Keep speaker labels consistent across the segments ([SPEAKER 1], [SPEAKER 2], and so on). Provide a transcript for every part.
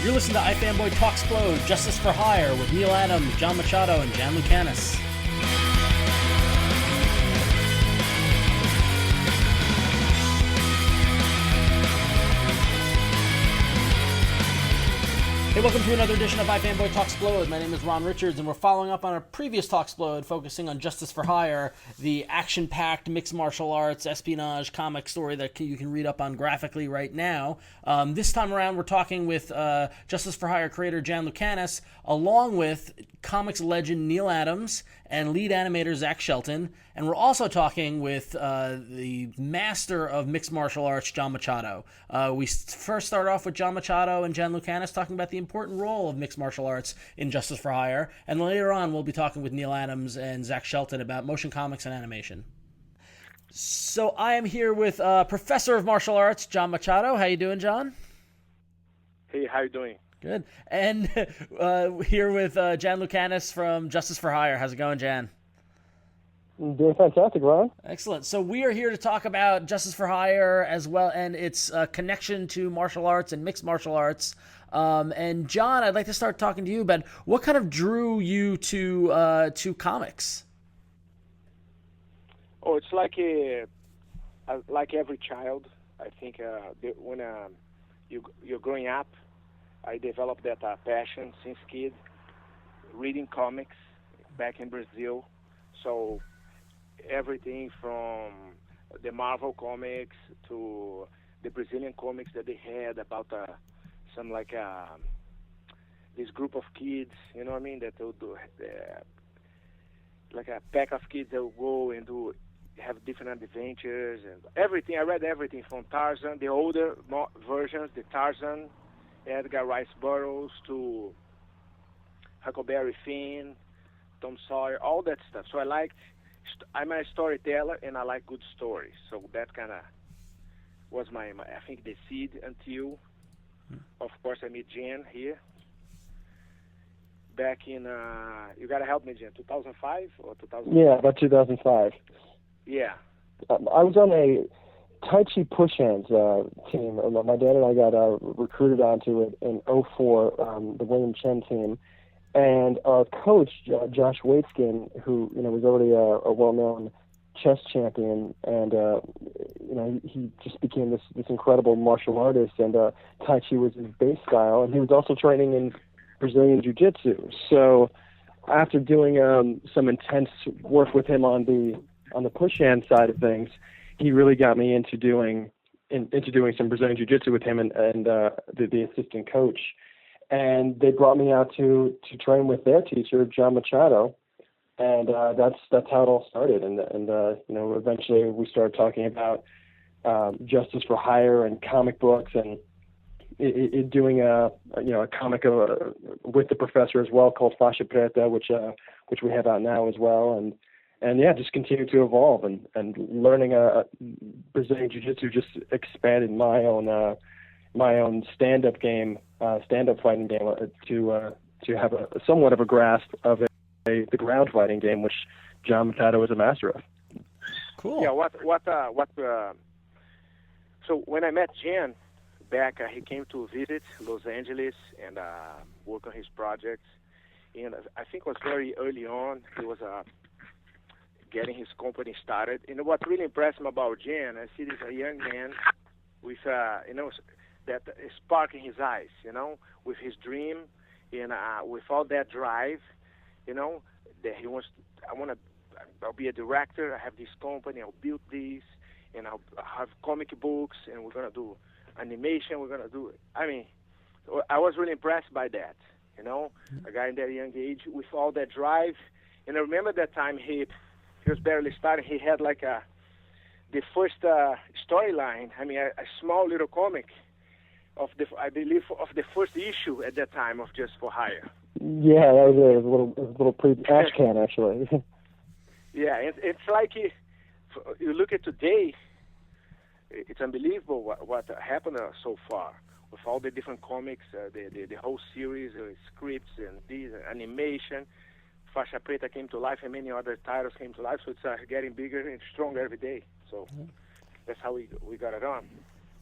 [SPEAKER 1] You're listening to iFanboy Talksplode, Justice for Hire with Neal Adams, John Machado, and Jan Lucanus. Hey, welcome to another edition of iFanboy Talksplode. My name is Ron Richards, and we're following up on our previous Talksplode focusing on Justice for Hire, the action-packed mixed martial arts, espionage, comic story that you can read up on graphically right now. This time around, we're talking with Justice for Hire creator Jan Lucanus, along with comics legend Neal Adams and lead animator Zach Shelton, and we're also talking with the master of mixed martial arts, John Machado. We first start off with John Machado and Jan Lucanus talking about the important role of mixed martial arts in Justice for Hire, and later on we'll be talking with Neal Adams and Zach Shelton about motion comics and animation. So I am here with Professor of Martial Arts, John Machado. How you doing, John?
[SPEAKER 2] Hey, how you doing?
[SPEAKER 1] Good. And here with Jan Lucanus from Justice for Hire. How's it going, Jan?
[SPEAKER 3] Doing fantastic, Ron.
[SPEAKER 1] Excellent. So we are here to talk about Justice for Hire as well, and its connection to martial arts and mixed martial arts. And John, I'd like to start talking to you about what kind of drew you to comics.
[SPEAKER 2] Oh, it's like every child. I think when you're growing up, I developed that passion since kid, reading comics back in Brazil. So everything from the Marvel comics to the Brazilian comics that they had about some this group of kids, you know what I mean, that will do like a pack of kids that will go and have different adventures and everything. I read everything from Tarzan, the older versions, the Tarzan, Edgar Rice Burroughs to Huckleberry Finn, Tom Sawyer, all that stuff. So I'm a storyteller and I like good stories. So that kind of was my I think the seed until, of course, I meet Jan here. Back in, you got to help me, Jan, 2005 or 2000?
[SPEAKER 3] Yeah, about 2005.
[SPEAKER 2] Yeah.
[SPEAKER 3] I was on a Tai Chi push hands team. My dad and I got recruited onto it in 2004, the William Chen team. And our coach, Josh Waitskin, who was already a well-known chess champion, and he just became this incredible martial artist. And Tai Chi was his base style, and he was also training in Brazilian Jiu-Jitsu. So after doing some intense work with him on the push hand side of things, he really got me into doing some Brazilian Jiu-Jitsu with him and the assistant coach. And they brought me out to train with their teacher, John Machado, and that's how it all started. And eventually we started talking about Justice for Hire and comic books, and doing a comic with the professor as well called Faixa Preta, which we have out now as well, and yeah, just continue to evolve and learning Brazilian Jiu-Jitsu just expanded my own stand-up fighting game to have somewhat of a grasp of the ground fighting game, which John Machado is a master of.
[SPEAKER 1] Cool.
[SPEAKER 2] Yeah. So when I met Jan back, he came to visit Los Angeles and work on his projects. And I think it was very early on. He was getting his company started. And what really impressed me about Jan, I see this a young man with that spark in his eyes, with his dream and with all that drive, that he wants. I'll be a director. I have this company. I'll build this, and I'll have comic books, and we're gonna do animation. We're gonna do. I mean, I was really impressed by that. A guy in that young age with all that drive. And I remember that time he was barely starting. He had like the first storyline. I mean, a small little comic of the first issue at that time of Just for Hire.
[SPEAKER 3] Yeah, that was a little pre-trash can actually.
[SPEAKER 2] Yeah, it's like you look at today, it's unbelievable what happened so far with all the different comics, the whole series, scripts and these animation. Faixa Preta came to life, and many other titles came to life. So it's getting bigger and stronger every day. So that's how we got it on.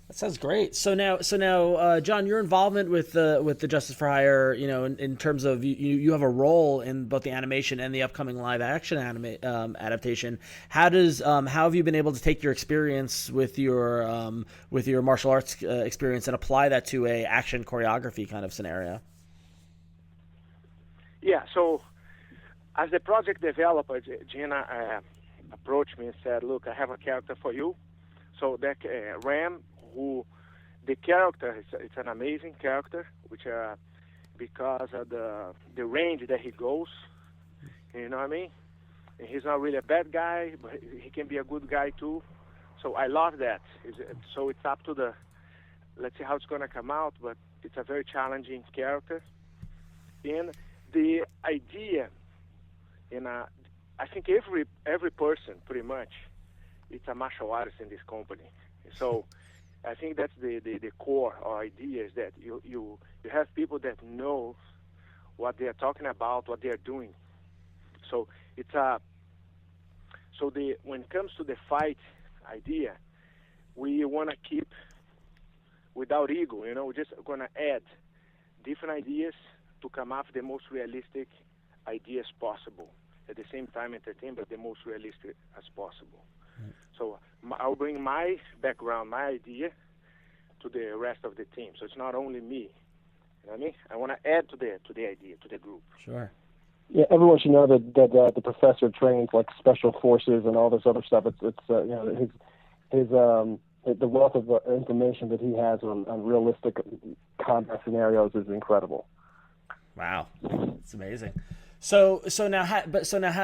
[SPEAKER 1] That sounds great. So now, John, your involvement with the Justice for Hire, in terms of you have a role in both the animation and the upcoming live action adaptation. How have you been able to take your experience with your martial arts experience and apply that to a action choreography kind of scenario?
[SPEAKER 2] Yeah. So as the project developer, Gina approached me and said, "Look, I have a character for you." So that Ram, who the character, it's an amazing character, which because of the range that he goes, you know what I mean? And he's not really a bad guy, but he can be a good guy too. So I love that. So it's up to let's see how it's going to come out, but it's a very challenging character. And the idea, I think every person pretty much, it's a martial artist in this company. So I think that's the core or idea is that you have people that know what they are talking about, what they are doing. So it's when it comes to the fight idea, we want to keep without ego. We're just going to add different ideas to come up with the most realistic ideas possible. At the same time, entertain, but the most realistic as possible. So I'll bring my background, my idea, to the rest of the team. So it's not only me. You know what I mean? I want to add to the idea, to the group.
[SPEAKER 1] Sure.
[SPEAKER 3] Yeah, everyone should know that the professor trains like special forces and all this other stuff. It's his the wealth of information that he has on realistic combat scenarios is incredible.
[SPEAKER 1] Wow, it's amazing. So now how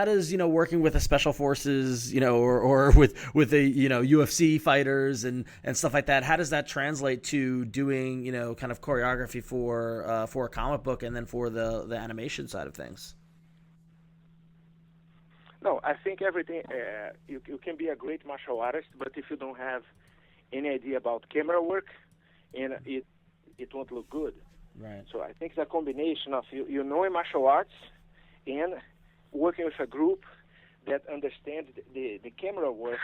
[SPEAKER 1] does working with the special forces or with the UFC fighters and stuff like that, how does that translate to doing kind of choreography for a comic book and then for the animation side of things?
[SPEAKER 2] No, I think everything you can be a great martial artist, but if you don't have any idea about camera work, and it won't look good.
[SPEAKER 1] Right.
[SPEAKER 2] So I think it's a combination of you knowing martial arts and working with a group that understands the camera work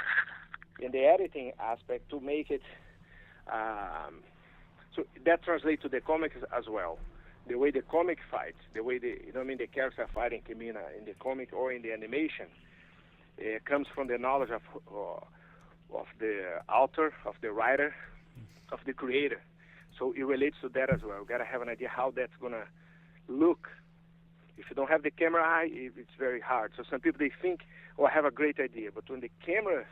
[SPEAKER 2] and the editing aspect to make it. So that translates to the comics as well. The way the comic fights, the way the characters are fighting can be in the comic or in the animation. It comes from the knowledge of the author, of the writer, of the creator. So it relates to that as well. You gotta have an idea how that's gonna look. If you don't have the camera eye, it's very hard. So some people, they think, I have a great idea. But when the camera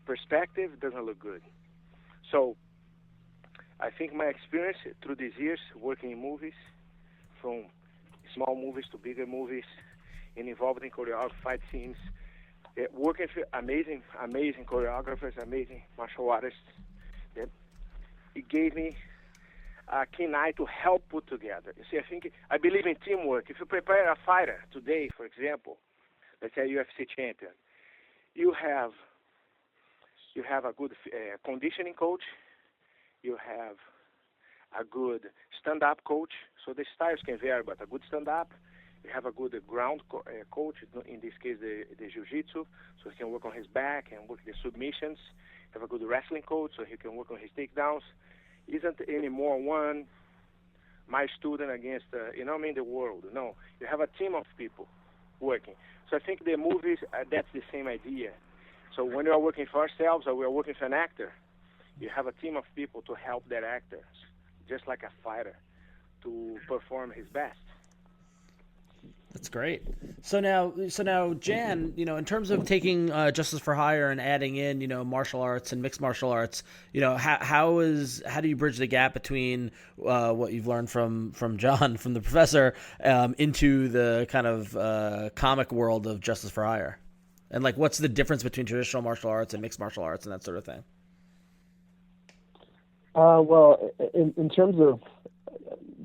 [SPEAKER 2] perspective, it doesn't look good. So I think my experience through these years working in movies, from small movies to bigger movies, and involved in choreography, fight scenes, working with amazing choreographers, amazing martial artists, that it gave me a keen eye to help put together. You see, I believe in teamwork. If you prepare a fighter today, for example, let's say a UFC champion, you have a good conditioning coach, you have a good stand-up coach. So the styles can vary, but a good stand-up. You have a good ground coach, in this case the jiu-jitsu, so he can work on his back and work the submissions. You have a good wrestling coach, so he can work on his takedowns. Isn't anymore my student against the world. No, you have a team of people working. So I think the movies, that's the same idea. So when you are working for ourselves or we are working for an actor, you have a team of people to help that actor, just like a fighter, to perform his best.
[SPEAKER 1] That's great. So now, Jan, in terms of taking Justice for Hire and adding in, martial arts and mixed martial arts, how do you bridge the gap between what you've learned from John, from the professor, into the kind of comic world of Justice for Hire? And what's the difference between traditional martial arts and mixed martial arts and that sort of thing?
[SPEAKER 3] Well, in terms of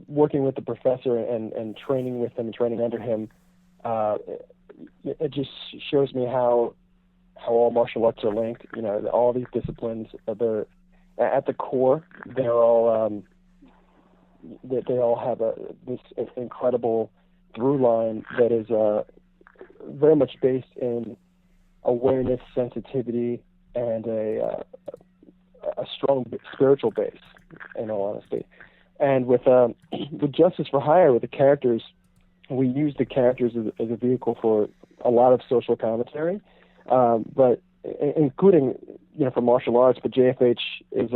[SPEAKER 3] working with the professor and training with him and training under him, it just shows me how all martial arts are linked. All these disciplines, they're at the core. They're all they all have this incredible through line that is very much based in awareness, sensitivity, and a a strong spiritual base, in all honesty. And with Justice for Hire, with the characters, we use the characters as a vehicle for a lot of social commentary, but including, for martial arts. But JFH is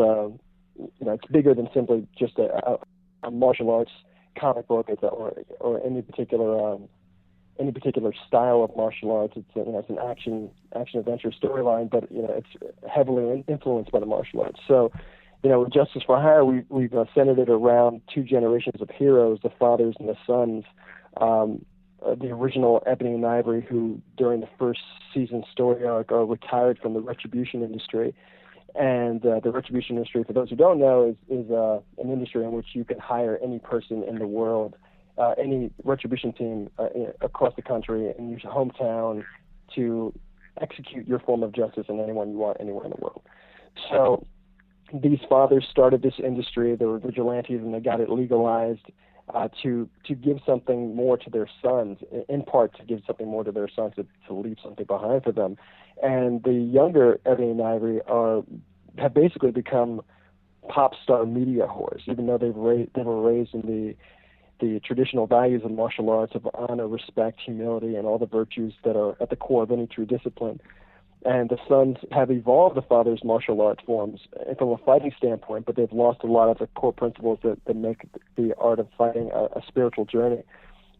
[SPEAKER 3] it's bigger than simply just a martial arts comic book, or any particular style of martial arts. It's an action adventure storyline, but it's heavily influenced by the martial arts. So, with Justice for Hire, we've centered it around two generations of heroes, the fathers and the sons. The original Ebony and Ivory, who during the first season story arc are retired from the retribution industry. And the retribution industry, for those who don't know, is an industry in which you can hire any person in the world, any retribution team across the country, and use your hometown to execute your form of justice on anyone you want anywhere in the world. So these fathers started this industry. They were vigilantes, and they got it legalized to give something more to their sons, in part to give something more to their sons, to leave something behind for them. And the younger Ebony and Ivory have basically become pop star media whores, even though they were raised in the traditional values of martial arts of honor, respect, humility, and all the virtues that are at the core of any true discipline. And the sons have evolved the father's martial arts forms from a fighting standpoint, but they've lost a lot of the core principles that make the art of fighting a spiritual journey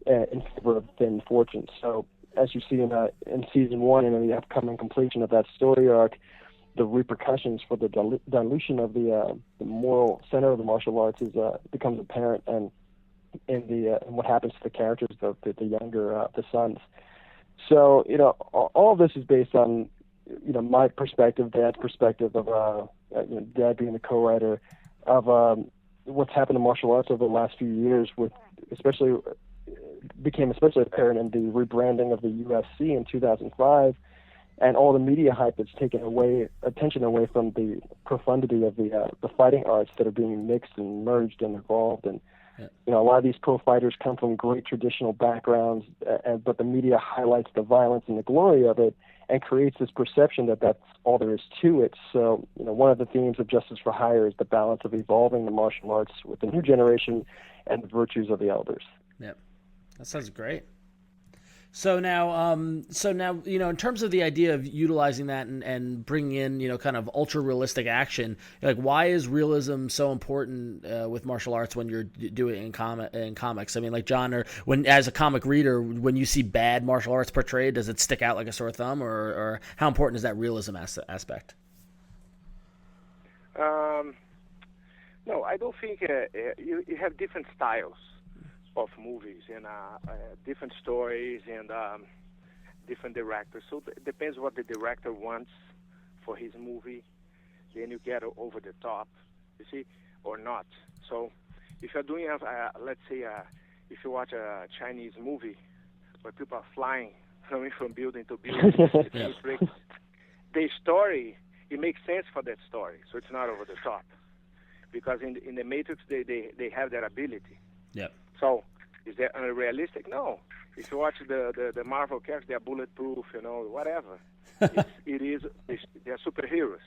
[SPEAKER 3] in favor of thin fortune. So, as you see in season 1 and in the upcoming completion of that story arc, the repercussions for the dilution of the moral center of the martial arts becomes apparent, and in what happens to the characters of the younger the sons. So all of this is based on my perspective, Dad's perspective of Dad being the co-writer of what's happened to martial arts over the last few years, became especially apparent in the rebranding of the UFC in 2005, and all the media hype that's taken attention away from the profundity of the fighting arts that are being mixed and merged and evolved. And a lot of these pro fighters come from great traditional backgrounds, but the media highlights the violence and the glory of it and creates this perception that that's all there is to it. So, one of the themes of Justice for Hire is the balance of evolving the martial arts with the new generation and the virtues of the elders.
[SPEAKER 1] Yep. That sounds great. So now, in terms of the idea of utilizing that and bringing in, kind of ultra realistic action, like, why is realism so important with martial arts when you're doing it in comics? I mean, like, John, or when as a comic reader, when you see bad martial arts portrayed, does it stick out like a sore thumb, or how important is that realism aspect?
[SPEAKER 2] No, I don't think you have different styles of movies and different stories and different directors. So it depends what the director wants for his movie. Then you get over the top, you see, or not. So if you're doing, let's say, if you watch a Chinese movie where people are flying from building to building, the story, it makes sense for that story. So it's not over the top. Because in the Matrix, they have that ability.
[SPEAKER 1] Yep. So,
[SPEAKER 2] is that unrealistic? No. If you watch the Marvel characters, they're bulletproof, whatever. They're superheroes.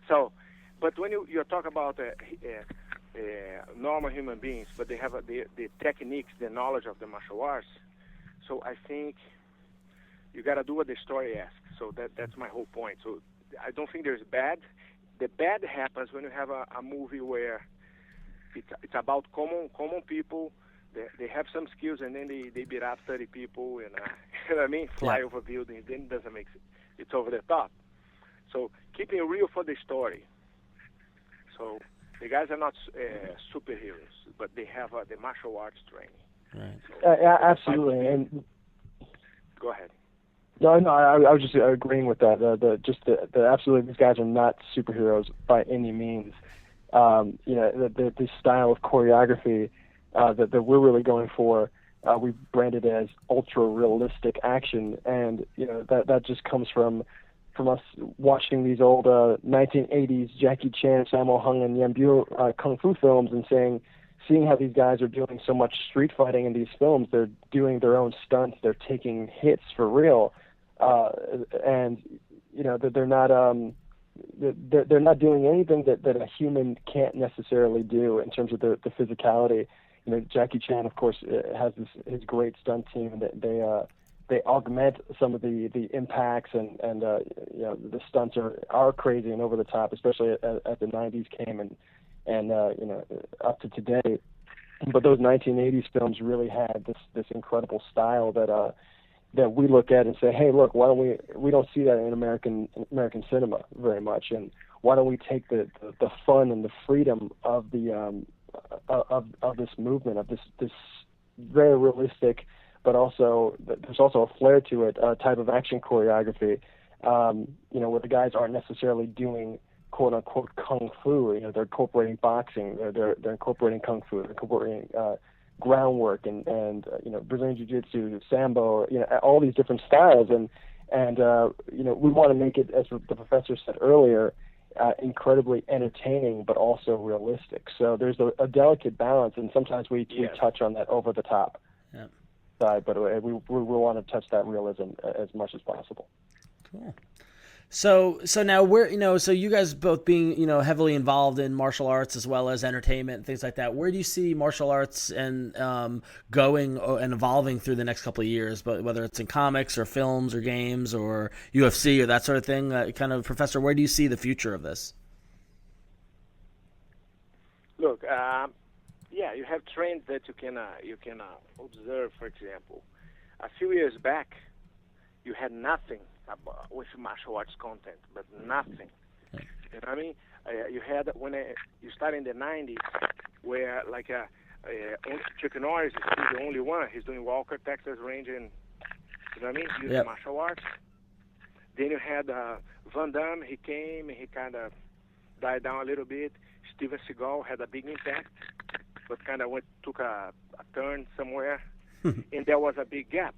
[SPEAKER 2] So, but when you talk about normal human beings, but they have the techniques, the knowledge of the martial arts, so I think you got to do what the story asks. So that's my whole point. So I don't think there's bad. The bad happens when you have a movie where it's about common people. They have some skills, and then they beat up 30 people, and you know what I mean, fly over buildings. Then it doesn't make sense. It's over the top. So keeping it real for the story. So the guys are not superheroes, but they have the martial arts training.
[SPEAKER 1] Right.
[SPEAKER 2] So,
[SPEAKER 3] absolutely. And
[SPEAKER 2] go ahead.
[SPEAKER 3] No, I was just agreeing with that. Absolutely, these guys are not superheroes by any means. The style of choreography that we're really going for, we branded as ultra realistic action, and that just comes from us watching these old 1980s Jackie Chan, Sammo Hung, and Yan Bu kung fu films, and seeing how these guys are doing so much street fighting in these films. They're doing their own stunts. They're taking hits for real, and they're not they're not doing anything that a human can't necessarily do in terms of the physicality. Jackie Chan, of course, has his great stunt team, and they augment some of the impacts, and the stunts are crazy and over the top, especially as the 90s came and up to today. But those 1980s films really had this incredible style that we look at and say, hey, look, why don't we don't see that in American cinema very much, and why don't we take the fun and the freedom of the of this movement, of this very realistic, but also there's also a flair to it, type of action choreography, where the guys aren't necessarily doing quote unquote kung fu. They're incorporating boxing, they're incorporating kung fu, they're incorporating groundwork and Brazilian jiu-jitsu, sambo, all these different styles, and we want to make it, as the professor said earlier, incredibly entertaining but also realistic. So there's a delicate balance, and sometimes we touch on that over the top side, but we want to touch that realism as much as possible.
[SPEAKER 1] Cool. So now so you guys both being, heavily involved in martial arts as well as entertainment and things like that, where do you see martial arts and going and evolving through the next couple of years, but whether it's in comics or films or games or UFC or that sort of thing, Professor, where do you see the future of this?
[SPEAKER 2] Look, you have trends that you can observe. For example, a few years back, you had nothing with martial arts content, but nothing. You know what I mean? You had you start in the 90s, where Chuck Norris is the only one. He's doing Walker, Texas Ranger, and you know what I mean? Using martial arts. Then you had Van Damme. He came and he kind of died down a little bit. Steven Seagal had a big impact, but kind of took a turn somewhere, and there was a big gap.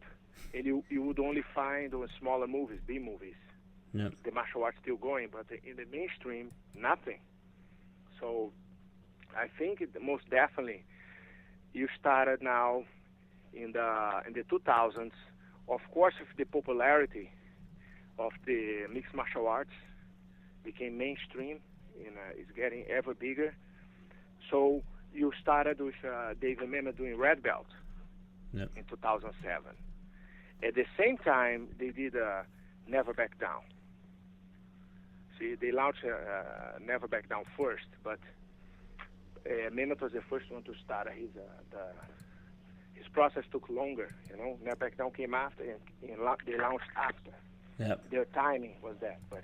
[SPEAKER 2] And you would only find on smaller movies, B movies, the martial arts still going, but in the mainstream, nothing. So I think most definitely you started now in the 2000s, of course, with the popularity of the mixed martial arts became mainstream and is getting ever bigger. So you started with David Mamet doing Red Belt in 2007. At the same time, they did Never Back Down. See, they launched Never Back Down first, but Mamet was the first one to start. His process took longer. Never Back Down came after, and they launched after. Yep. Their timing was that. But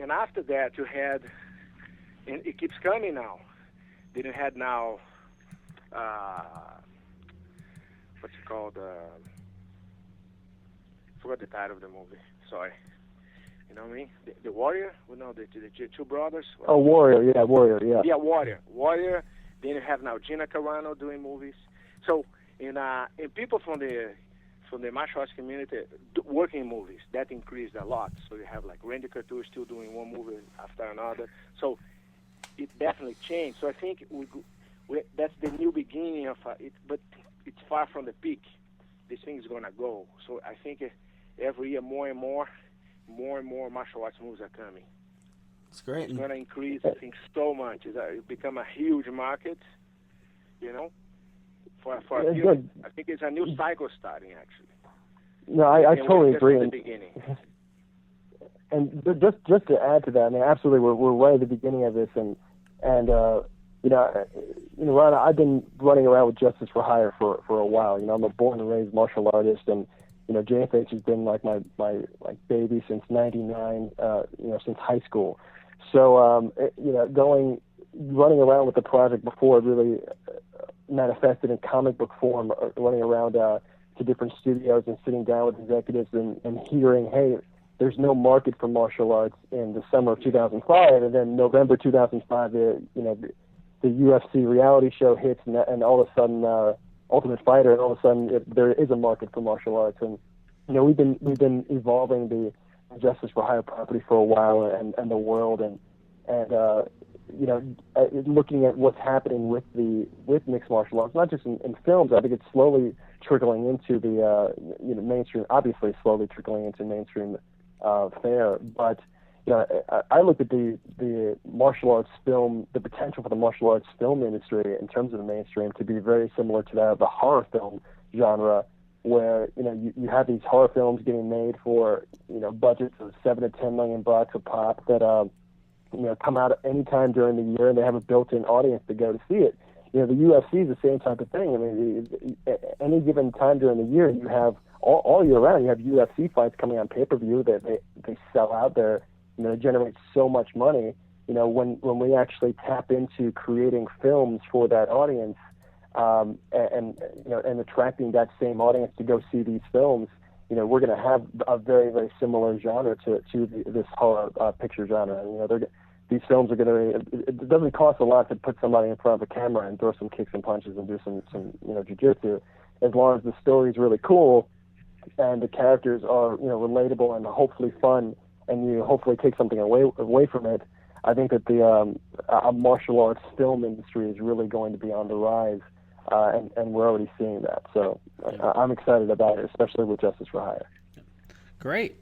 [SPEAKER 2] and after that, you had, and it keeps coming now. Then you had now, what's it called? Forgot the title of the movie. Sorry. You know what I mean? The Warrior? Well, no, the two brothers.
[SPEAKER 3] Oh, Warrior. Yeah, Warrior. Yeah.
[SPEAKER 2] Yeah, Warrior. Then you have now Gina Carano doing movies. So, in people from the martial arts community working movies, that increased a lot. So you have like Randy Couture still doing one movie after another. So it definitely changed. So I think that's the new beginning of it, but it's far from the peak. This thing is gonna go. So I think every year more and more martial arts movies are coming.
[SPEAKER 1] It's great.
[SPEAKER 2] It's gonna increase, I think, so much. It's become a huge market. For a few. I think it's a new cycle starting actually.
[SPEAKER 3] No, I totally agree.
[SPEAKER 2] From the beginning.
[SPEAKER 3] And just to add to that, I mean, absolutely, we're right at the beginning of this, and Ron, I've been running around with Justice for Hire for a while. I'm a born and raised martial artist, and JFH has been like my baby since '99, since high school. So running around with the project before it really manifested in comic book form, running around to different studios and sitting down with executives and hearing, hey, there's no market for martial arts in the summer of 2005, and then November 2005, the UFC reality show hits, and all of a sudden, Ultimate Fighter, and all of a sudden there is a market for martial arts, and we've been evolving the Justice for Hire property for a while, and the world, and looking at what's happening with mixed martial arts, not just in films. I think it's slowly trickling into the mainstream. Obviously, slowly trickling into mainstream fare, but I look at the martial arts film, the potential for the martial arts film industry in terms of the mainstream to be very similar to that of the horror film genre, where you have these horror films getting made for budgets of $7 to $10 million a pop that come out anytime during the year, and they have a built-in audience to go to see it. The UFC is the same type of thing. I mean, any given time during the year, you have all year round, you have UFC fights coming on pay-per-view that they sell out there. They generate so much money. When we actually tap into creating films for that audience, and attracting that same audience to go see these films, we're going to have a very, very similar genre to this horror picture genre. These films are going to. It doesn't cost a lot to put somebody in front of a camera and throw some kicks and punches and do some jiu-jitsu, as long as the story's really cool and the characters are relatable and hopefully fun, and you hopefully take something away from it. I think that the martial arts film industry is really going to be on the rise, and we're already seeing that. So I'm excited about it, especially with Justice for Hire.
[SPEAKER 1] Great.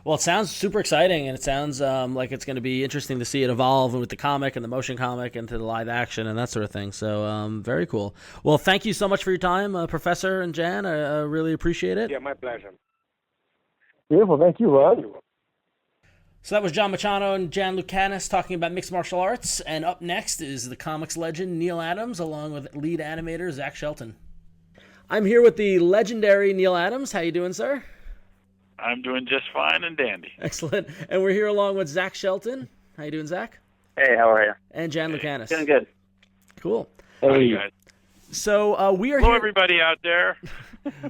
[SPEAKER 1] Well, it sounds super exciting, and it sounds like it's going to be interesting to see it evolve with the comic and the motion comic and to the live action and that sort of thing. So very cool. Well, thank you so much for your time, Professor and Jan. I really appreciate it.
[SPEAKER 2] Yeah, my pleasure.
[SPEAKER 3] Beautiful. Thank you, Rod.
[SPEAKER 1] So that was John Machado and Jan Lucanus talking about mixed martial arts. And up next is the comics legend Neal Adams, along with lead animator Zach Shelton. I'm here with the legendary Neal Adams. How you doing, sir?
[SPEAKER 4] I'm doing just fine and dandy.
[SPEAKER 1] Excellent. And we're here along with Zach Shelton. How you doing, Zach?
[SPEAKER 5] Hey, how are you?
[SPEAKER 1] And Jan Lucanus.
[SPEAKER 5] Doing good.
[SPEAKER 1] Cool.
[SPEAKER 4] Hey, guys.
[SPEAKER 1] So we are
[SPEAKER 4] Hello,
[SPEAKER 1] here.
[SPEAKER 4] everybody out there.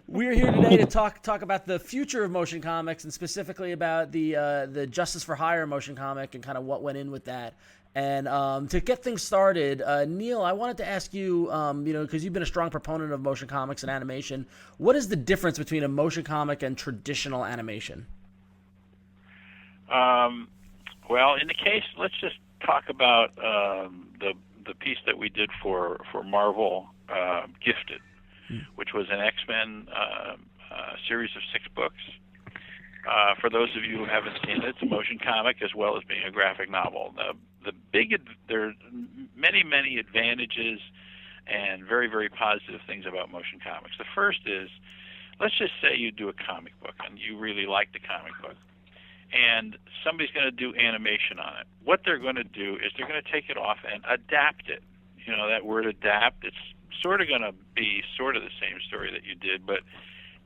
[SPEAKER 1] We're here today to talk about the future of motion comics, and specifically about the Justice for Hire motion comic and kind of what went in with that. And to get things started, Neal, I wanted to ask you, because you've been a strong proponent of motion comics and animation, what is the difference between a motion comic and traditional animation?
[SPEAKER 4] Well, in the case, let's just talk about the piece that we did for Marvel, Gifted, which was an X-Men series of 6 books. For those of you who haven't seen it, it's a motion comic as well as being a graphic novel. There are many advantages and very, very positive things about motion comics. The first is, let's just say you do a comic book and you really like the comic book, and somebody's going to do animation on it. What they're going to do is they're going to take it off and adapt it. That word adapt, it's sort of going to be sort of the same story that you did, but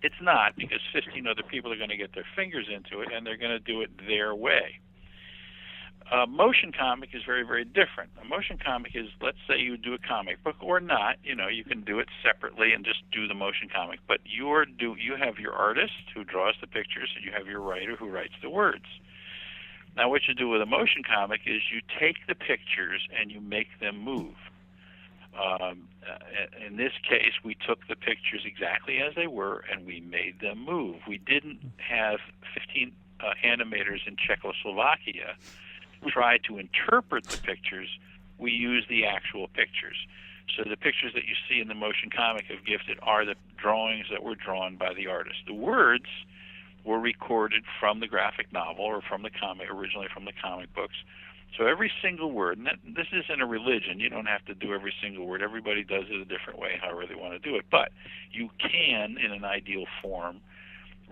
[SPEAKER 4] it's not, because 15 other people are going to get their fingers into it, and they're going to do it their way. A motion comic is very, very different. A motion comic is, let's say you do a comic book or not. You can do it separately and just do the motion comic. But you have your artist who draws the pictures, and you have your writer who writes the words. Now, what you do with a motion comic is you take the pictures and you make them move. In this case, we took the pictures exactly as they were, and we made them move. We didn't have 15 animators in Czechoslovakia try to interpret the pictures. We used the actual pictures. So the pictures that you see in the motion comic of Gifted are the drawings that were drawn by the artist. The words were recorded from the graphic novel or from the comic, originally from the comic books. So every single word, and this isn't a religion. You don't have to do every single word. Everybody does it a different way, however they want to do it. But you can, in an ideal form,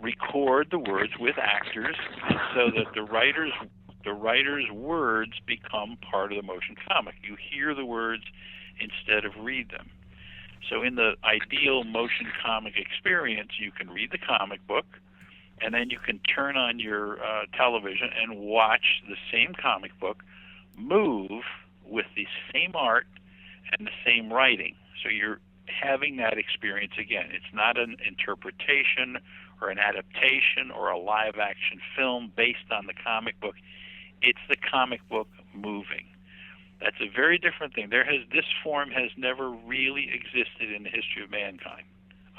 [SPEAKER 4] record the words with actors so that the writer's words become part of the motion comic. You hear the words instead of read them. So in the ideal motion comic experience, you can read the comic book, and then you can turn on your television and watch the same comic book move with the same art and the same writing. So you're having that experience again. It's not an interpretation or an adaptation or a live-action film based on the comic book. It's the comic book moving. That's a very different thing. This form has never really existed in the history of mankind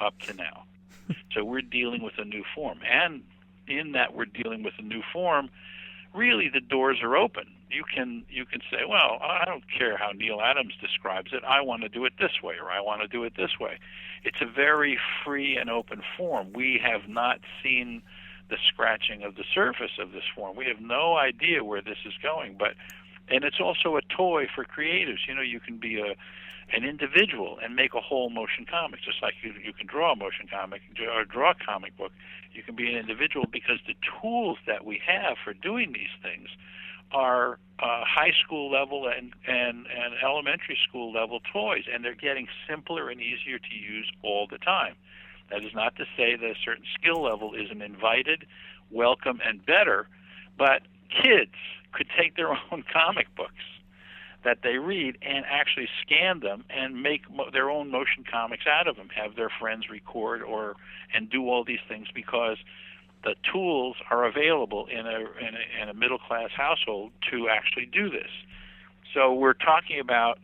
[SPEAKER 4] up to now. So we're dealing with a new form. And in that we're dealing with a new form, really the doors are open. You can say, well, I don't care how Neal Adams describes it. I want to do it this way, or I want to do it this way. It's a very free and open form. We have not seen the scratching of the surface of this form. We have no idea where this is going, and it's also a toy for creatives. You can be an individual and make a whole motion comic, just like you can draw a motion comic or draw a comic book. You can be an individual because the tools that we have for doing these things are high school level and elementary school level toys, and they're getting simpler and easier to use all the time. That is not to say that a certain skill level isn't invited, welcome, and better, but kids could take their own comic books that they read and actually scan them and make their own motion comics out of them, have their friends record and do all these things, because the tools are available in a middle-class household to actually do this. So we're talking about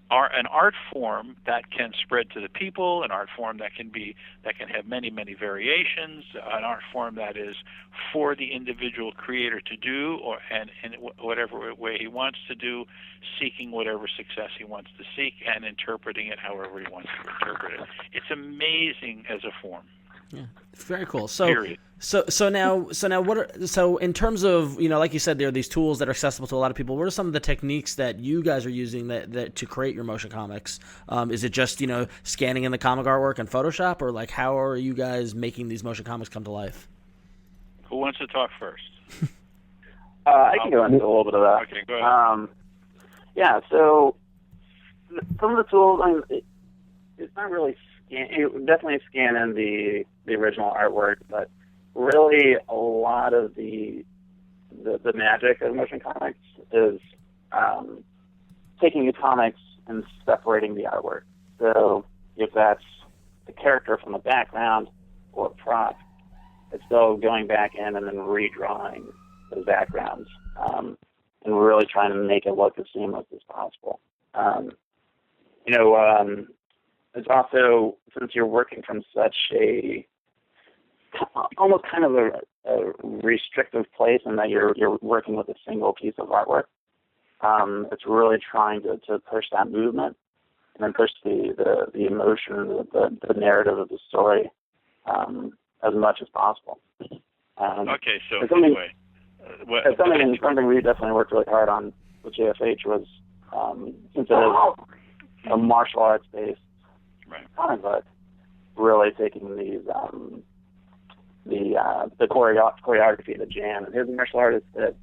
[SPEAKER 4] an art form that can spread to the people, an art form that can have many, many variations, an art form that is for the individual creator to do, and in whatever way he wants to do, seeking whatever success he wants to seek, and interpreting it however he wants to interpret it. It's amazing as a form.
[SPEAKER 1] Yeah, very cool. So,
[SPEAKER 4] period.
[SPEAKER 1] So now, so in terms of, like you said, there are these tools that are accessible to a lot of people. What are some of the techniques that you guys are using that to create your motion comics? Is it just scanning in the comic artwork in Photoshop, or like how are you guys making these motion comics come to life?
[SPEAKER 4] Who wants to talk first?
[SPEAKER 5] I can go into a little bit of that.
[SPEAKER 4] Okay, go ahead.
[SPEAKER 5] Yeah, so some of the tools, it's not really definitely scan in the original artwork, but really a lot of the magic of motion comics is taking the comics and separating the artwork. So if that's the character from the background or a prop, it's still going back in and then redrawing those backgrounds and really trying to make it look as seamless as possible. It's also, since you're working from such a almost kind of a restrictive place, in that you're working with a single piece of artwork, it's really trying to push that movement and then push the emotion, the narrative of the story as much as possible.
[SPEAKER 4] Okay, so
[SPEAKER 5] anyway,
[SPEAKER 4] something
[SPEAKER 5] we definitely worked really hard on with JFH was, since it is a martial arts based comic book, really taking these the choreography that Jan and his martial artists did,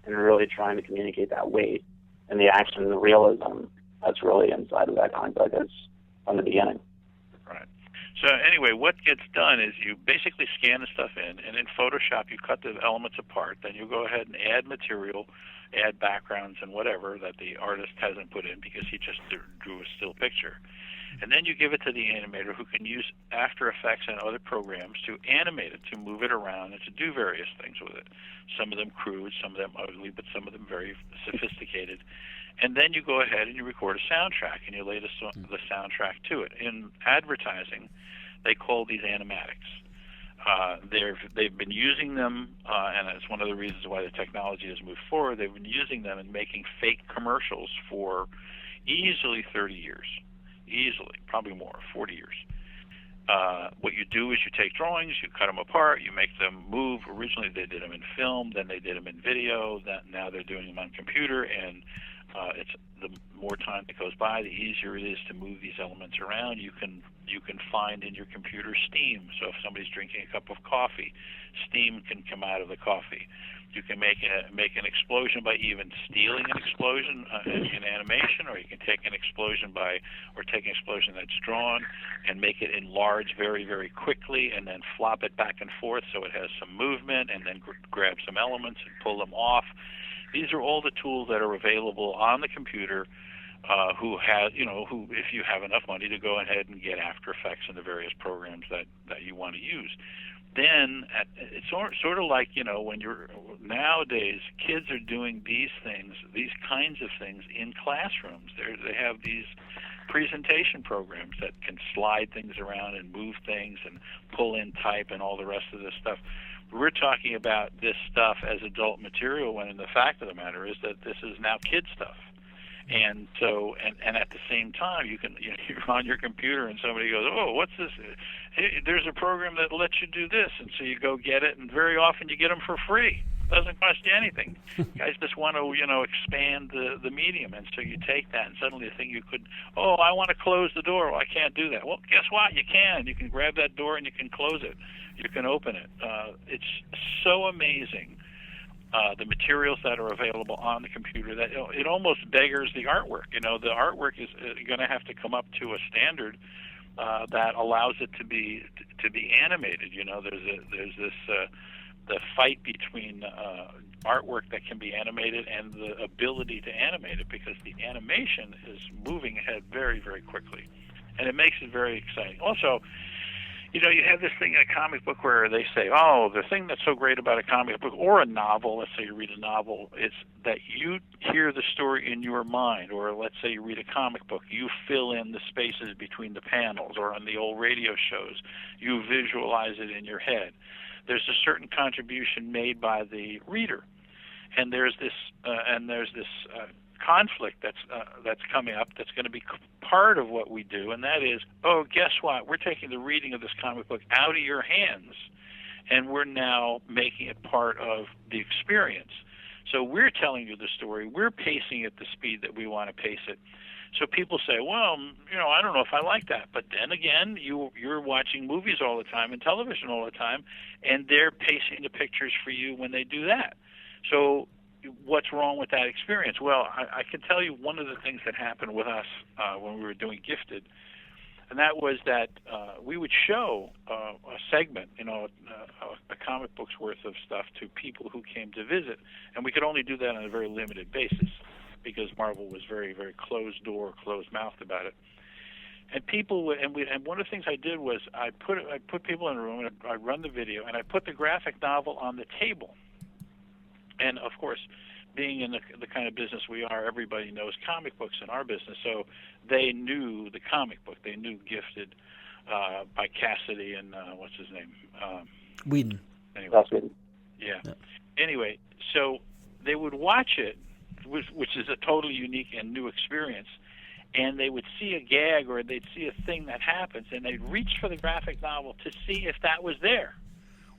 [SPEAKER 5] and really trying to communicate that weight and the action and the realism that's really inside of that comic book from the beginning.
[SPEAKER 4] Right. So anyway, what gets done is you basically scan the stuff in, and in Photoshop you cut the elements apart. Then you go ahead and add material, add backgrounds and whatever that the artist hasn't put in because he just drew a still picture. And then you give it to the animator, who can use After Effects and other programs to animate it, to move it around, and to do various things with it. Some of them crude, some of them ugly, but some of them very sophisticated. And then you go ahead and you record a soundtrack, and you lay the soundtrack to it. In advertising, they call these animatics. They've been using them, and it's one of the reasons why the technology has moved forward. They've been using them in making fake commercials for easily 30 years. Easily, probably more, 40 years. What you do is you take drawings, you cut them apart, you make them move. Originally they did them in film, then they did them in video, now they're doing them on computer, and it's the more time that goes by, the easier it is to move these elements around. You can find in your computer steam. So if somebody's drinking a cup of coffee, steam can come out of the coffee. You can make an explosion by even stealing an explosion in animation, or you can take an explosion take an explosion that's drawn and make it enlarge very, very quickly, and then flop it back and forth so it has some movement, and then grab some elements and pull them off. These are all the tools that are available on the computer. Who if you have enough money to go ahead and get After Effects and the various programs that you want to use. Then it's sort of like, when nowadays kids are doing these kinds of things in classrooms. They have these presentation programs that can slide things around and move things and pull in type and all the rest of this stuff. We're talking about this stuff as adult material, when the fact of the matter is that this is now kid stuff. And so, and at the same time, you're on your computer and somebody goes, "Oh, what's this?" hey, there's a program that lets you do this, and so you go get it, and very often you get them for free. Doesn't cost you anything. Guys just want to, expand the medium, and so you take that, and suddenly the thing you could, I want to close the door. Well, I can't do that. Well, guess what? You can. You can grab that door and you can close it. You can open it. It's so amazing, the materials that are available on the computer, that it almost beggars the artwork. The artwork is going to have to come up to a standard that allows it to be animated. There's this the fight between artwork that can be animated and the ability to animate it, because the animation is moving ahead very, very quickly, and it makes it very exciting. Also, you have this thing in a comic book where they say, the thing that's so great about a comic book or a novel, let's say you read a novel, is that you hear the story in your mind. Or let's say you read a comic book, you fill in the spaces between the panels, or on the old radio shows, you visualize it in your head. There's a certain contribution made by the reader, and there's this conflict that's coming up that's going to be part of what we do, and that is, guess what? We're taking the reading of this comic book out of your hands, and we're now making it part of the experience. So we're telling you the story. We're pacing it the speed that we want to pace it. So people say, well, I don't know if I like that. But then again, you're watching movies all the time and television all the time, and they're pacing the pictures for you when they do that. So what's wrong with that experience? Well, I can tell you one of the things that happened with us when we were doing Gifted, and that was that we would show a segment, a comic book's worth of stuff to people who came to visit, and we could only do that on a very limited basis, because Marvel was very, very closed-door, closed-mouthed about it. And people would, and one of the things I did was I put people in a room, and I run the video, and I put the graphic novel on the table. And of course, being in the kind of business we are, everybody knows comic books in our business, so they knew the comic book. They knew Gifted by Cassidy and what's his name?
[SPEAKER 1] Whedon.
[SPEAKER 4] Anyway, yeah. Anyway, so they would watch it, which is a totally unique and new experience, and they would see a gag or they'd see a thing that happens, and they'd reach for the graphic novel to see if that was there,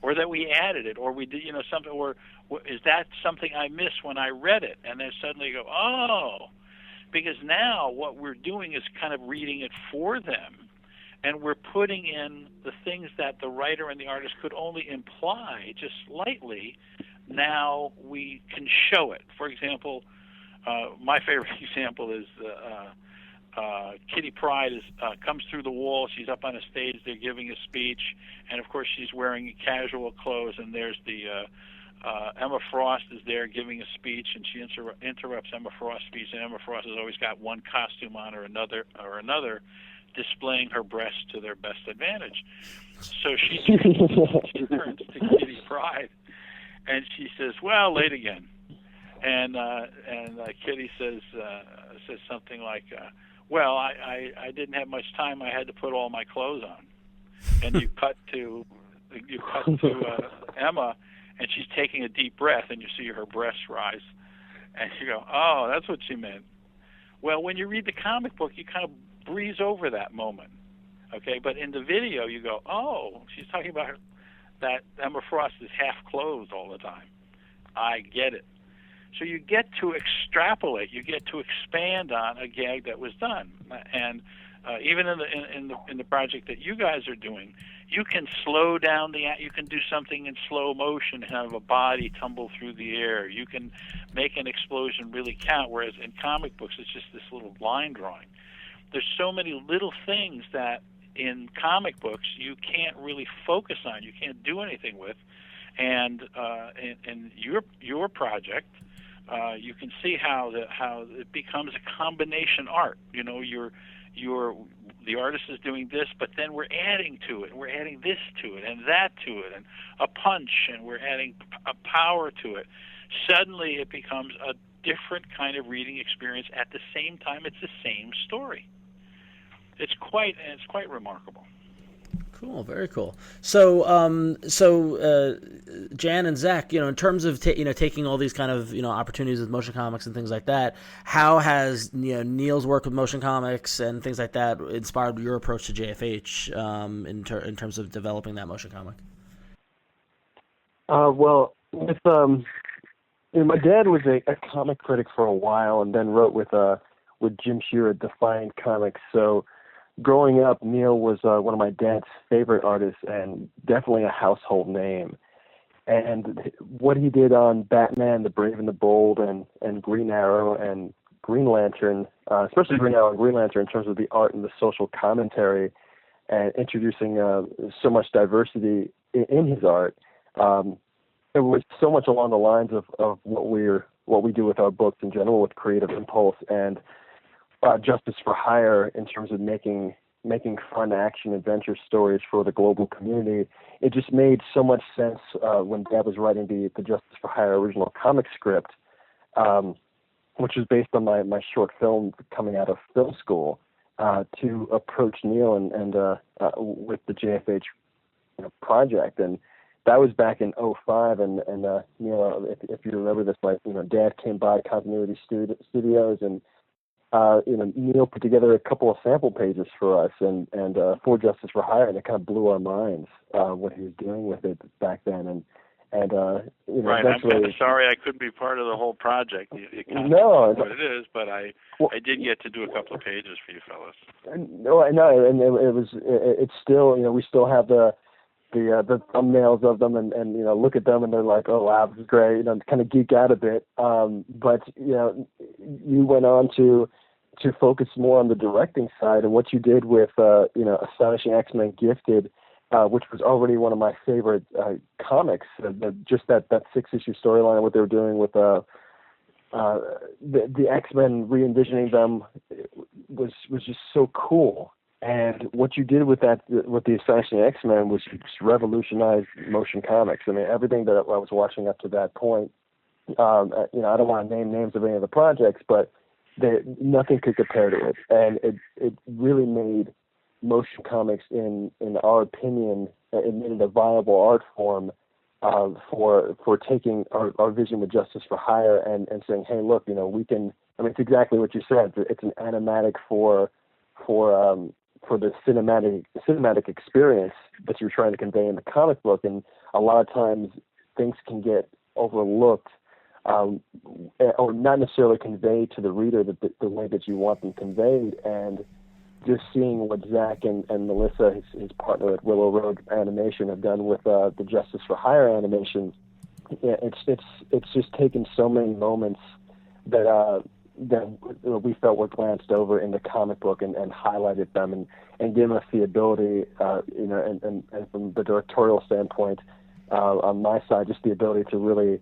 [SPEAKER 4] or that we added it, or we did something, or is that something I missed when I read it? And then suddenly you go, because now what we're doing is kind of reading it for them, and we're putting in the things that the writer and the artist could only imply just lightly. Now we can show it. For example, my favorite example is Kitty Pryde comes through the wall. She's up on a stage. They're giving a speech, and of course she's wearing casual clothes. And there's the Emma Frost is there giving a speech, and she interrupts Emma Frost's speech. And Emma Frost has always got one costume on or another, displaying her breasts to their best advantage. So she turns to Kitty Pryde, and she says, "Well, late again." And Kitty says something like, "Well, I didn't have much time. I had to put all my clothes on." And you cut to Emma, and she's taking a deep breath, and you see her breasts rise, and you go, "Oh, that's what she meant." Well, when you read the comic book, you kind of breeze over that moment, okay? But in the video, you go, "Oh, she's talking about that Emma Frost is half clothed all the time. I get it." So you get to extrapolate, you get to expand on a gag that was done, and even in the project that you guys are doing, you can slow down you can do something in slow motion, have a body tumble through the air. You can make an explosion really count, whereas in comic books it's just this little line drawing. There's so many little things that in comic books you can't really focus on, you can't do anything with, and in your project. You can see how it becomes a combination art. The artist is doing this, but then we're adding to it. We're adding this to it and that to it, and a punch, and we're adding a power to it. Suddenly, it becomes a different kind of reading experience. At the same time, it's the same story. It's quite remarkable.
[SPEAKER 1] Cool. Cool, very cool. So, Jan and Zach, in terms of taking all these kind of opportunities with motion comics and things like that, how has Neal's work with motion comics and things like that inspired your approach to JFH in terms of developing that motion comic?
[SPEAKER 3] Well, with my dad was a comic critic for a while, and then wrote with Jim Shearer at Defiant Comics. So, growing up, Neal was one of my dad's favorite artists and definitely a household name. And what he did on Batman, The Brave and the Bold, and Green Arrow and Green Lantern, especially Green Arrow and Green Lantern in terms of the art and the social commentary and introducing so much diversity in his art, it was so much along the lines of what we do with our books in general with Creative Impulse and Justice for Hire in terms of making fun action adventure stories for the global community. It just made so much sense when Dad was writing the Justice for Hire original comic script, which was based on my short film coming out of film school, to approach Neal and with the JFH project. And that was back in 2005, and Neal, if you remember this, Dad came by Continuity Studios, and Neal put together a couple of sample pages for us and for Justice for Hire, and it kind of blew our minds what he was doing with it back then. And
[SPEAKER 4] right, I'm kind of sorry I couldn't be part of the whole project.
[SPEAKER 3] No,
[SPEAKER 4] what it is, but I did get to do a couple of pages for you fellas.
[SPEAKER 3] No, and it's still we still have the thumbnails of them and look at them and they're like, oh wow, this is great, kind of geek out a bit. But you went on to focus more on the directing side, and what you did with Astonishing X-Men Gifted, which was already one of my favorite comics. Just that 6-issue storyline, what they were doing with the X-Men, re-envisioning them was just so cool. And what you did with the Astonishing X-Men was you just revolutionized motion comics. I mean, everything that I was watching up to that point, I don't want to name names of any of the projects, but nothing could compare to it. And it really made motion comics, in our opinion, it made it a viable art form for taking our vision with Justice for Hire and saying, hey, look, we can. I mean, it's exactly what you said. It's an animatic for the cinematic experience that you're trying to convey in the comic book, and a lot of times things can get overlooked or not necessarily conveyed to the reader the way that you want them conveyed. And just seeing what Zach and Melissa, his partner at Willow Road Animation, have done with the Justice for Hire animation, it's just taken so many moments that we felt were glanced over in the comic book and highlighted them and given us the ability, and from the directorial standpoint, on my side, just the ability to really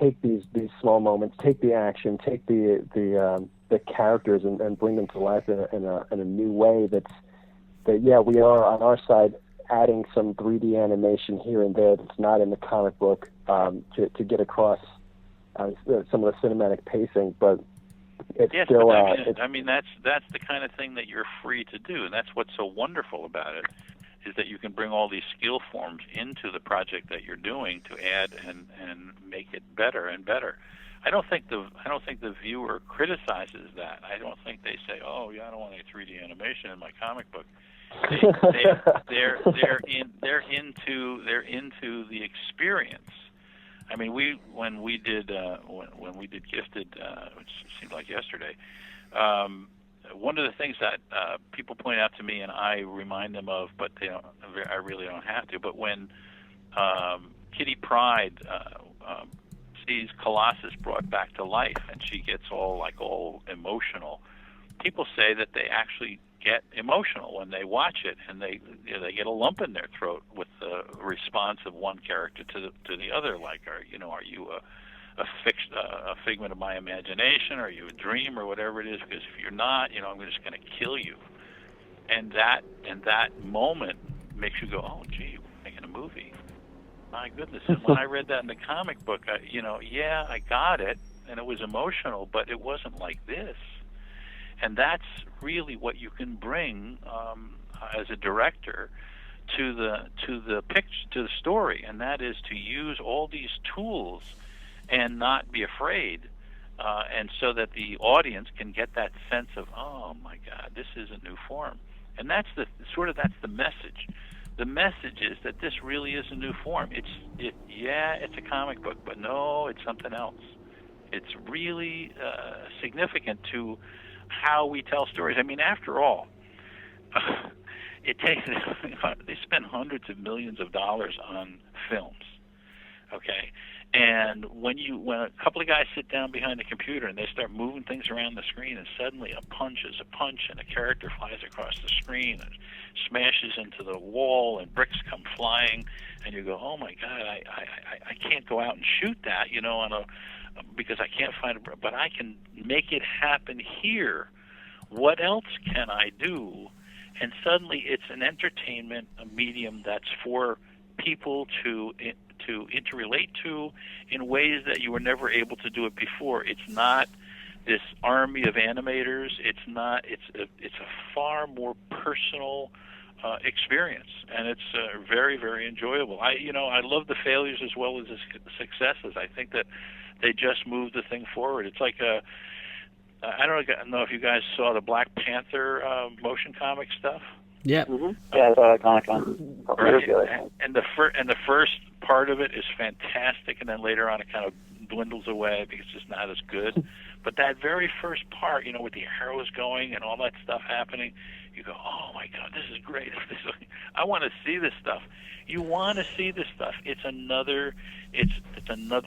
[SPEAKER 3] take these small moments, take the action, take the characters and bring them to life in a new way. We are on our side adding some 3D animation here and there that's not in the comic book to get across some of the cinematic pacing, but it's still.
[SPEAKER 4] I mean, that's the kind of thing that you're free to do, and that's what's so wonderful about it, is that you can bring all these skill forms into the project that you're doing to add and make it better and better. I don't think the viewer criticizes that. I don't think they say, "Oh, yeah, I don't want any 3D animation in my comic book." They're into the experience. I mean, when we did Gifted, which seemed like yesterday, one of the things that people point out to me, and I remind them of, but I really don't have to. But when Kitty Pryde sees Colossus brought back to life, and she gets all emotional, people say that they actually get emotional when they watch it, and they get a lump in their throat with the response of one character to the other. Like, are you a figment of my imagination? Are you a dream, or whatever it is? Because if you're not, I'm just going to kill you. And that moment makes you go, oh, gee, we're making a movie. My goodness! And when I read that in the comic book, I got it, and it was emotional, but it wasn't like this. And that's really what you can bring as a director to the picture, to the story, and that is to use all these tools and not be afraid, and so that the audience can get that sense of, oh my God, this is a new form. And that's the message. The message is that this really is a new form. It's a comic book, but no, it's something else. It's really significant to how we tell stories. I mean, after all, they spend hundreds of millions of dollars on films, okay? And when a couple of guys sit down behind a computer and they start moving things around the screen, and suddenly a punch is a punch, and a character flies across the screen and smashes into the wall, and bricks come flying, and you go, oh my God, I can't go out and shoot that, because I can't find it, but I can make it happen here. What else can I do? And suddenly it's an entertainment medium that's for people to interrelate to in ways that you were never able to do it before. It's not this army of animators. It's a far more personal experience, and it's very, very enjoyable. I love the failures as well as the successes. I think that they just moved the thing forward. It's like I don't know if you guys saw the Black Panther motion comic stuff.
[SPEAKER 1] Yeah.
[SPEAKER 5] Mm-hmm. Yeah, I saw that Comic-Con.
[SPEAKER 4] Right. And the first part of it is fantastic, and then later on it kind of dwindles away because it's just not as good. But that very first part, with the arrows going and all that stuff happening, you go, oh my God, this is great. I want to see this stuff. You want to see this stuff. It's another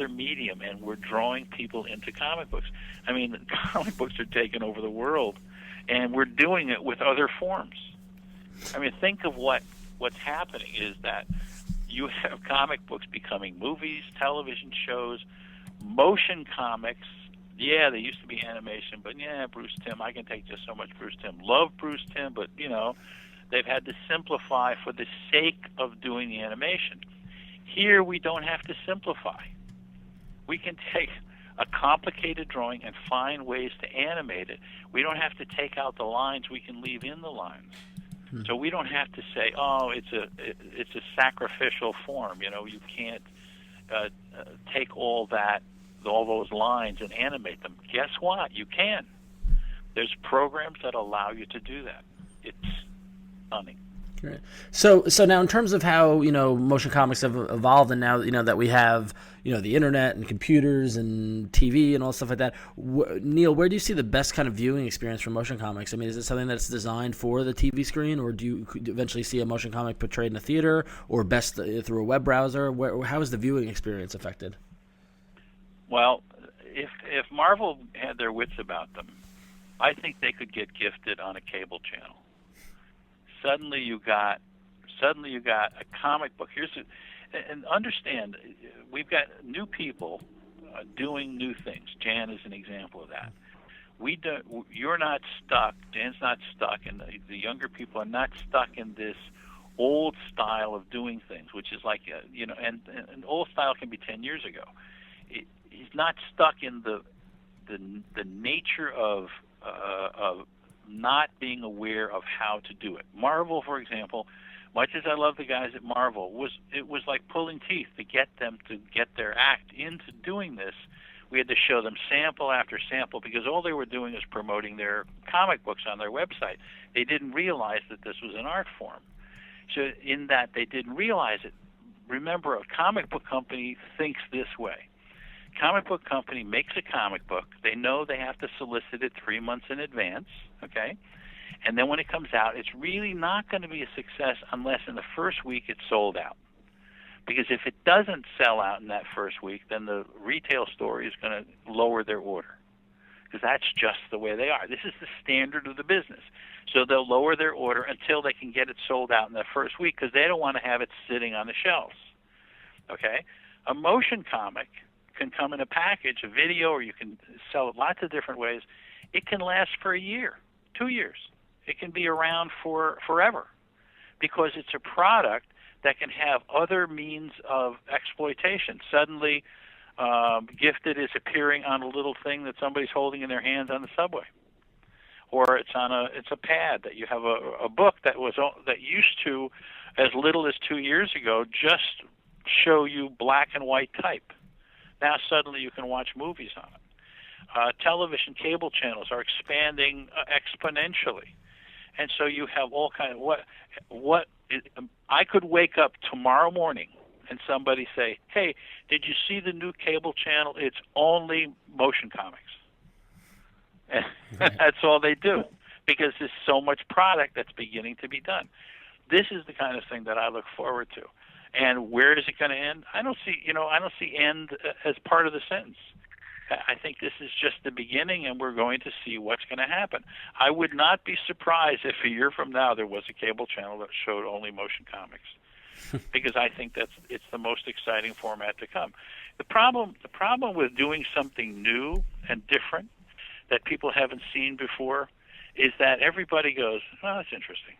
[SPEAKER 4] medium, and we're drawing people into comic books. I mean, comic books are taking over the world, and we're doing it with other forms. I mean, think of what's happening is that you have comic books becoming movies, television shows, motion comics. Yeah, they used to be animation, but Bruce Timm, I can take just so much Bruce Timm. Love Bruce Timm, but they've had to simplify for the sake of doing the animation. Here we don't have to simplify. We can take a complicated drawing and find ways to animate it. We don't have to take out the lines. We can leave in the lines. So we don't have to say, oh, it's a sacrificial form. You can't take all those lines and animate them. Guess what? You can. There's programs that allow you to do that. It's stunning.
[SPEAKER 1] Right. So now in terms of how motion comics have evolved, and now that we have the internet and computers and TV and all stuff like that, Neal, where do you see the best kind of viewing experience for motion comics? I mean, is it something that's designed for the TV screen, or do you eventually see a motion comic portrayed in a theater, or best through a web browser? How is the viewing experience affected?
[SPEAKER 4] Well, if Marvel had their wits about them, I think they could get gifted on a cable channel. Suddenly you got a comic book. And understand, we've got new people doing new things. Jan is an example of that. You're not stuck. Jan's not stuck, and the younger people are not stuck in this old style of doing things, which is like and old style can be 10 years ago. He's not stuck in the nature of not being aware of how to do it. Marvel, for example, much as I love the guys at Marvel, it was like pulling teeth to get them to get their act into doing this. We had to show them sample after sample because all they were doing was promoting their comic books on their website. They didn't realize that this was an art form. So in that they didn't realize it, remember, a comic book company thinks this way. Comic book company makes a comic book. They know they have to solicit it 3 months in advance, okay? And then when it comes out, it's really not going to be a success unless in the first week it's sold out. Because if it doesn't sell out in that first week, then the retail store is going to lower their order. Because that's just the way they are. This is the standard of the business. So they'll lower their order until they can get it sold out in that first week because they don't want to have it sitting on the shelves, okay? A motion comic can come in a package, a video, or you can sell it lots of different ways. It can last for a year, 2 years. It can be around for forever because it's a product that can have other means of exploitation. Suddenly, Gifted is appearing on a little thing that somebody's holding in their hands on the subway. or it's a pad that you have a book that used to, as little as 2 years ago, just show you black and white type. Now suddenly you can watch movies on it. Television cable channels are expanding exponentially, and so you have all kind of I could wake up tomorrow morning and somebody say, "Hey, did you see the new cable channel? It's only motion comics." And that's all they do, because there's so much product that's beginning to be done. This is the kind of thing that I look forward to. And where is it going to end? I don't see end as part of the sentence. I think this is just the beginning, and we're going to see what's going to happen. I would not be surprised if a year from now there was a cable channel that showed only motion comics, because I think it's the most exciting format to come. The problem with doing something new and different that people haven't seen before is that everybody goes, "Well, that's interesting."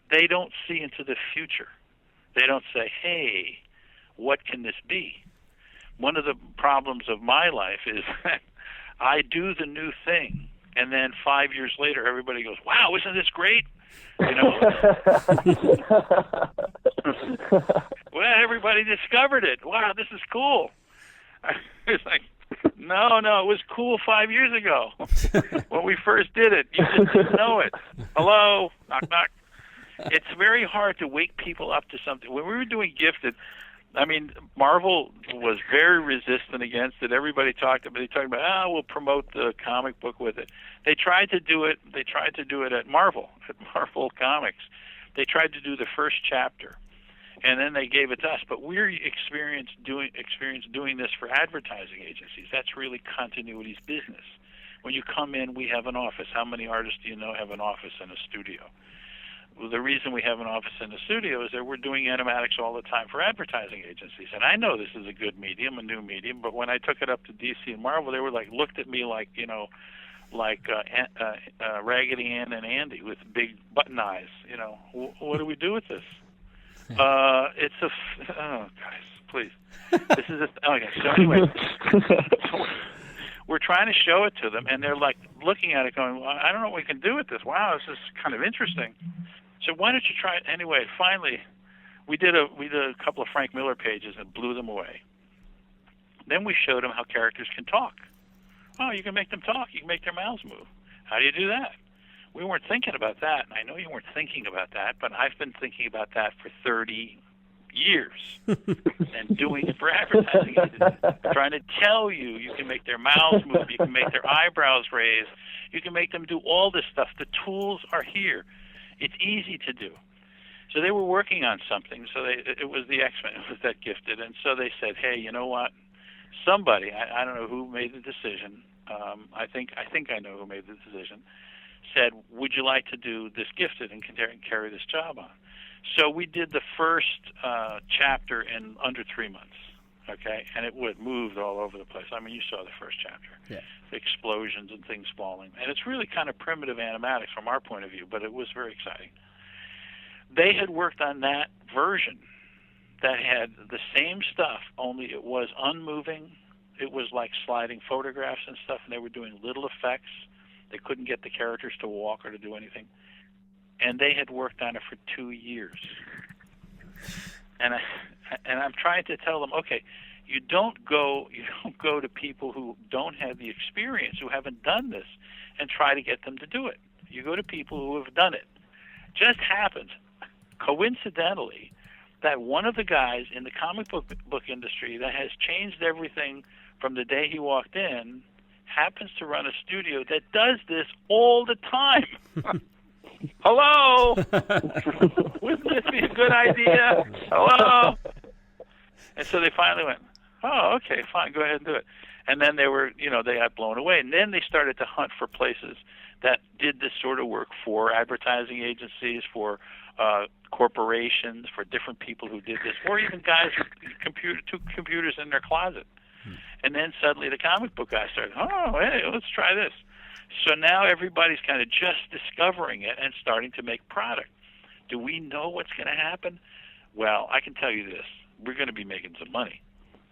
[SPEAKER 4] They don't see into the future. They don't say, "Hey, what can this be?" One of the problems of my life is that I do the new thing, and then 5 years later, everybody goes, "Wow, isn't this great?" Well, everybody discovered it. Wow, this is cool. It's like, no, it was cool 5 years ago when we first did it. You just didn't know it. Hello, knock, knock. It's very hard to wake people up to something. When we were doing Gifted, I mean, Marvel was very resistant against it. Everybody talked about, we'll promote the comic book with it. They tried to do it. They tried to do it at Marvel Comics. They tried to do the first chapter, and then they gave it to us. But we're experienced doing this for advertising agencies. That's really continuity's business. When you come in, we have an office. How many artists do you know have an office in a studio? Well, the reason we have an office in the studio is that we're doing animatics all the time for advertising agencies. And I know this is a good medium, a new medium, but when I took it up to DC and Marvel, they were looked at me like Raggedy Ann and Andy with big button eyes. What do we do with this? Guys, please. This is okay. So anyway, we're trying to show it to them, and they're looking at it going, well, I don't know what we can do with this. Wow, this is kind of interesting. So why don't you try it anyway? Finally, we did a couple of Frank Miller pages and blew them away. Then we showed them how characters can talk. Oh, you can make them talk. You can make their mouths move. How do you do that? We weren't thinking about that, and I know you weren't thinking about that, but I've been thinking about that for 30 years and doing it for advertising agencies, trying to tell you can make their mouths move, you can make their eyebrows raise, you can make them do all this stuff. The tools are here. It's easy to do. So they were working on something. So it was the X-Men, it was that Gifted, and so they said, hey, you know what? Somebody, I don't know who made the decision. I think I know who made the decision. Said, would you like to do this Gifted and carry this job on? So we did the first chapter in under 3 months, okay? And it moved all over the place. I mean, you saw the first chapter. Yeah. The explosions and things falling. And it's really kind of primitive animatics from our point of view, but it was very exciting. They had worked on that version that had the same stuff, only it was unmoving. It was like sliding photographs and stuff, and they were doing little effects. They couldn't get the characters to walk or to do anything. And they had worked on it for 2 years. And I'm trying to tell them, okay, you don't go to people who don't have the experience, who haven't done this, and try to get them to do it. You go to people who have done it. Just happens, coincidentally, that one of the guys in the comic book industry that has changed everything from the day he walked in happens to run a studio that does this all the time. Hello? Wouldn't this be a good idea? Hello? And so they finally went, oh, okay, fine, go ahead and do it. And then they got blown away. And then they started to hunt for places that did this sort of work for advertising agencies, for corporations, for different people who did this, or even guys with two computers in their closet. And then suddenly the comic book guy started, oh, hey, let's try this. So now everybody's kind of just discovering it and starting to make product. Do we know what's going to happen? Well, I can tell you this. We're going to be making some money.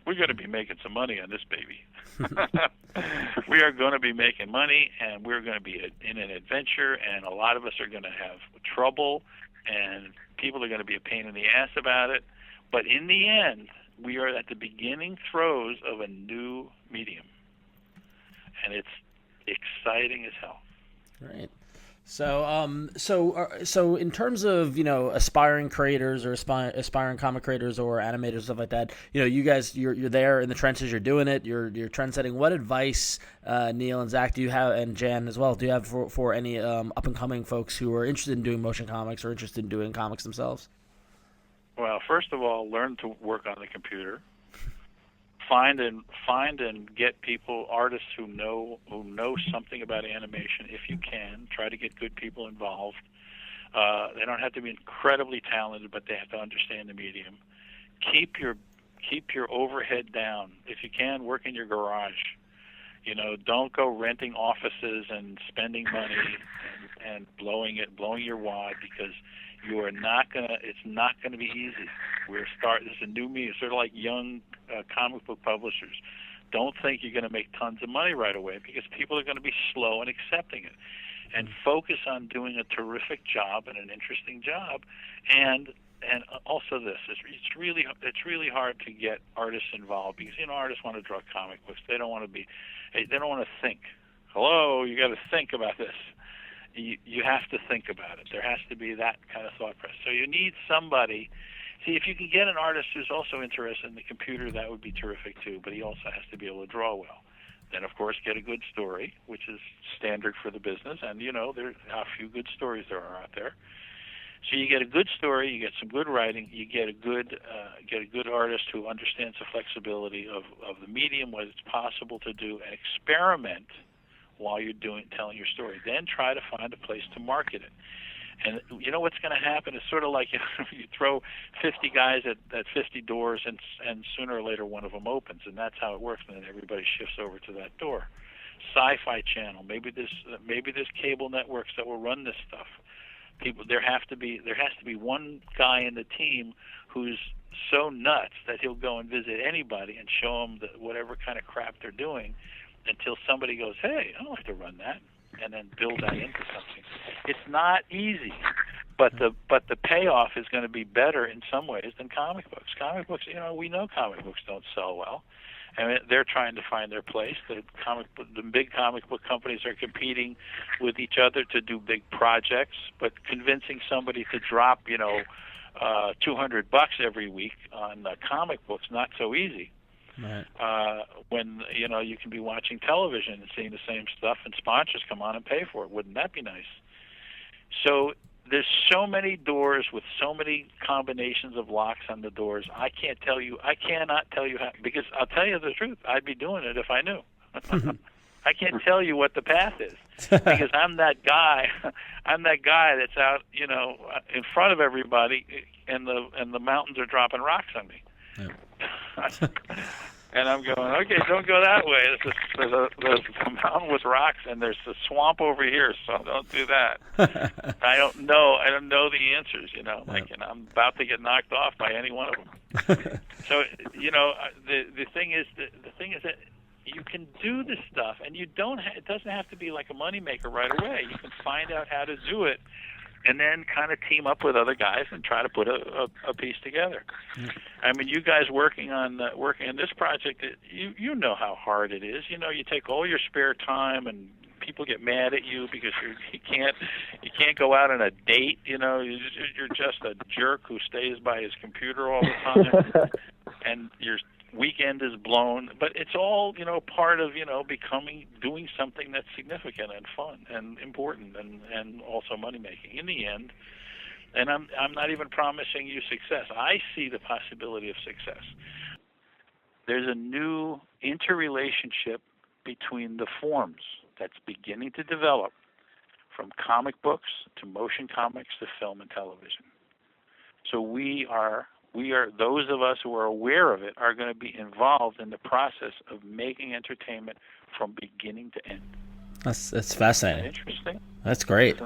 [SPEAKER 4] We're going to be making some money on this baby. We are going to be making money, and we're going to be in an adventure, and a lot of us are going to have trouble, and people are going to be a pain in the ass about it. But in the end, we are at the beginning throes of a new medium, and it's exciting as hell.
[SPEAKER 1] Right. So in terms of, aspiring creators or aspiring comic creators or animators, stuff like that, you guys, you're there in the trenches, you're doing it, you're trend setting. What advice, Neal and Zach, do you have, and Jan as well, do you have for any up and coming folks who are interested in doing motion comics or interested in doing comics themselves?
[SPEAKER 4] Well, first of all, learn to work on the computer. Find and get people, artists who know something about animation. If you can, try to get good people involved. They don't have to be incredibly talented, but they have to understand the medium. Keep your overhead down. If you can, work in your garage. Don't go renting offices and spending money and blowing your wad, because it's not gonna be easy. This is a new medium, sort of like young comic book publishers. Don't think you're going to make tons of money right away, because people are going to be slow in accepting it. And focus on doing a terrific job and an interesting job. And also this, it's really hard to get artists involved, because artists want to draw comic books. They don't want to think. Hello, you got to think about this. You have to think about it. There has to be that kind of thought process. So you need somebody. See, if you can get an artist who's also interested in the computer, that would be terrific too, but he also has to be able to draw well. Then, of course, get a good story, which is standard for the business, and there's how few good stories there are out there. So you get a good story, you get some good writing, you get a good artist who understands the flexibility of the medium, what it's possible to do, and experiment while you're telling your story. Then try to find a place to market it. And what's going to happen is sort of like you throw 50 guys at 50 doors, and sooner or later one of them opens, and that's how it works. And then everybody shifts over to that door. Sci-Fi Channel, maybe there's cable networks that will run this stuff. There has to be one guy in the team who's so nuts that he'll go and visit anybody and show them whatever kind of crap they're doing, until somebody goes, hey, I'd like to run that, and then build that into something. It's not easy, but the payoff is going to be better in some ways than comic books. Comic books, we know comic books don't sell well, and they're trying to find their place. The big comic book companies are competing with each other to do big projects, but convincing somebody to drop, $200 every week on comic books, not so easy. Right. When you can be watching television and seeing the same stuff, and sponsors come on and pay for it. Wouldn't that be nice? So there's so many doors with so many combinations of locks on the doors. I cannot tell you how, because I'll tell you the truth, I'd be doing it if I knew. I can't tell you what the path is, because I'm that guy that's out, in front of everybody, and the mountains are dropping rocks on me. Yeah. And I'm going, okay, don't go that way. There's a mountain with rocks, and there's a swamp over here, so don't do that. I don't know the answers, and I'm about to get knocked off by any one of them. So, the thing is that you can do this stuff, and it doesn't have to be like a moneymaker right away. You can find out how to do it, and then kind of team up with other guys and try to put a piece together. I mean, you guys working on this project, you know how hard it is. You take all your spare time, and people get mad at you because you can't go out on a date. You're just a jerk who stays by his computer all the time, and your weekend is blown. But it's all part of doing something that's significant and fun and important and also money making in the end. And I'm not even promising you success. I see the possibility of success. There's a new interrelationship between the forms that's beginning to develop, from comic books to motion comics to film and television. So we are those of us who are aware of it are going to be involved in the process of making entertainment from beginning to end.
[SPEAKER 1] That's fascinating.
[SPEAKER 4] Interesting.
[SPEAKER 1] That's great.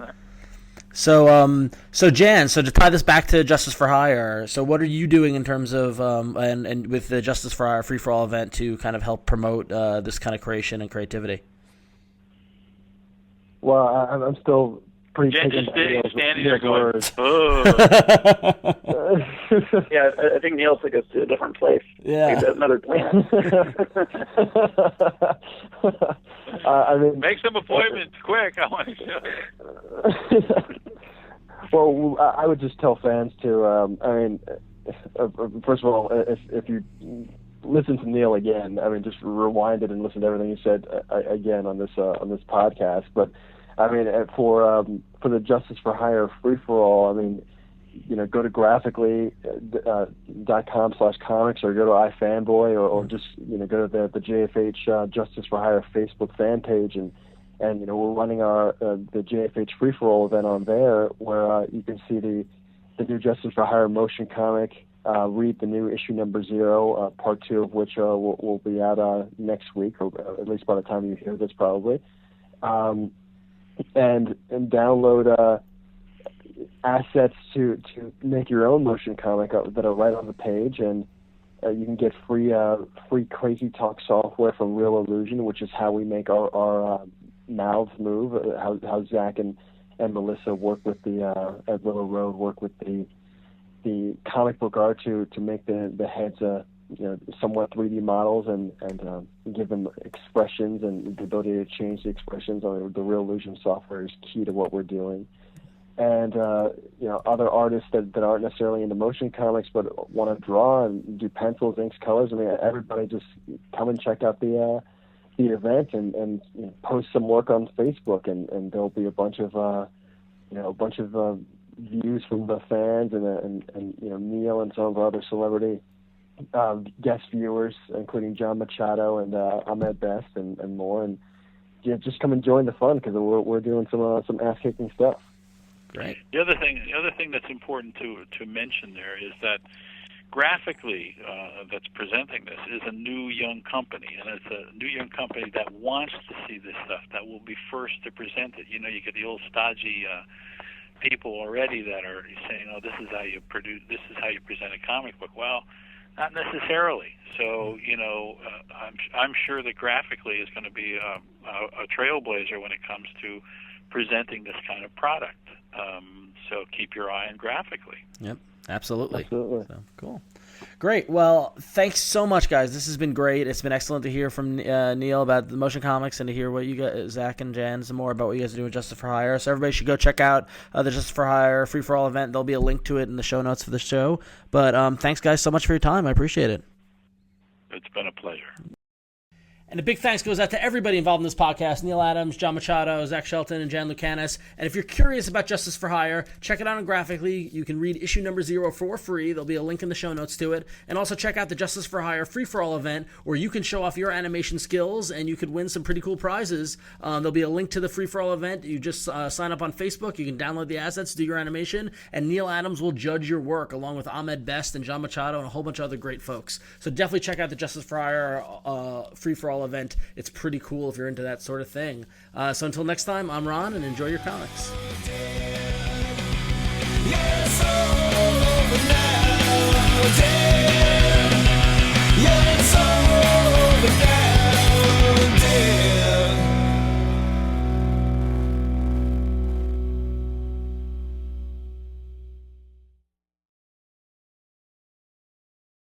[SPEAKER 1] So Jan, so to tie this back to Justice for Hire, so what are you doing in terms of and with the Justice for Hire Free for All event to kind of help promote this kind of creation and creativity?
[SPEAKER 3] Well, I'm still pretty
[SPEAKER 4] Jen
[SPEAKER 3] taken
[SPEAKER 4] just
[SPEAKER 3] by Neal's
[SPEAKER 4] standing there going,
[SPEAKER 3] words.
[SPEAKER 4] oh.
[SPEAKER 5] Yeah, I think Neal took us to a different place.
[SPEAKER 1] Yeah.
[SPEAKER 5] Like another planet.
[SPEAKER 3] I mean,
[SPEAKER 4] Make some appointments quick. I want to show you.
[SPEAKER 3] Well, I would just tell fans to. I mean, first of all, if you listen to Neal again, I mean, just rewind it and listen to everything he said again on this podcast. But I mean, for the Justice for Hire free for all, I mean, go to graphically.com/comics or go to iFanboy or just go to the JFH Justice for Hire Facebook fan page and we're running our the JFH free for all event on there where you can see the new Justice for Hire motion comic. Read the new issue number 0, part 2 of which will be out next week, or at least by the time you hear this, probably. And download assets to make your own motion comic that are right on the page, and you can get free Crazy Talk software from Real Illusion, which is how we make our mouths move. How Zach and Melissa work with at Willow Road work with the comic book art to make the heads somewhat 3D models and give them expressions and the ability to change the expressions on the Real Illusion software is key to what we're doing. And other artists that aren't necessarily into motion comics but want to draw and do pencils, inks, colors. I mean, everybody just come and check out the event and post some work on Facebook, and there'll be a bunch of views from the fans and Neal and some of our other celebrity guest viewers, including John Machado and Ahmed Best and more. And just come and join the fun because we're doing some ass kicking stuff.
[SPEAKER 1] Great.
[SPEAKER 4] The other thing that's important to mention there is that graphically that's presenting this is a new young company, and it's a new young company that wants to see this stuff, that will be first to present it. You get the old stodgy people already that are saying, "Oh, this is how you present a comic book." Well, not necessarily. So I'm sure that graphically is going to be a trailblazer when it comes to presenting this kind of product. So keep your eye on graphically.
[SPEAKER 1] Yep, absolutely.
[SPEAKER 3] Absolutely.
[SPEAKER 1] So, cool. Great. Well, thanks so much, guys. This has been great. It's been excellent to hear from Neal about the motion comics and to hear what you guys, Zach and Jan, some more about what you guys are doing with Justice for Hire. So everybody should go check out the Justice for Hire Free for All event. There'll be a link to it in the show notes for the show. But thanks, guys, so much for your time. I appreciate it.
[SPEAKER 4] It's been a pleasure.
[SPEAKER 1] And a big thanks goes out to everybody involved in this podcast: Neal Adams, John Machado, Zach Shelton, and Jan Lucanus. And if you're curious about Justice for Hire, check it out on Graphically. You can read issue number 0 for free. There'll be a link in the show notes to it. And also check out the Justice for Hire Free for All event, where you can show off your animation skills and you could win some pretty cool prizes. There'll be a link to the Free for All event. You just sign up on Facebook. You can download the assets, do your animation, and Neal Adams will judge your work along with Ahmed Best and John Machado and a whole bunch of other great folks. So definitely check out the Justice for Hire Free for All event. It's pretty cool if you're into that sort of thing. So until next time, I'm Ron, and enjoy your comics.
[SPEAKER 6] Yes,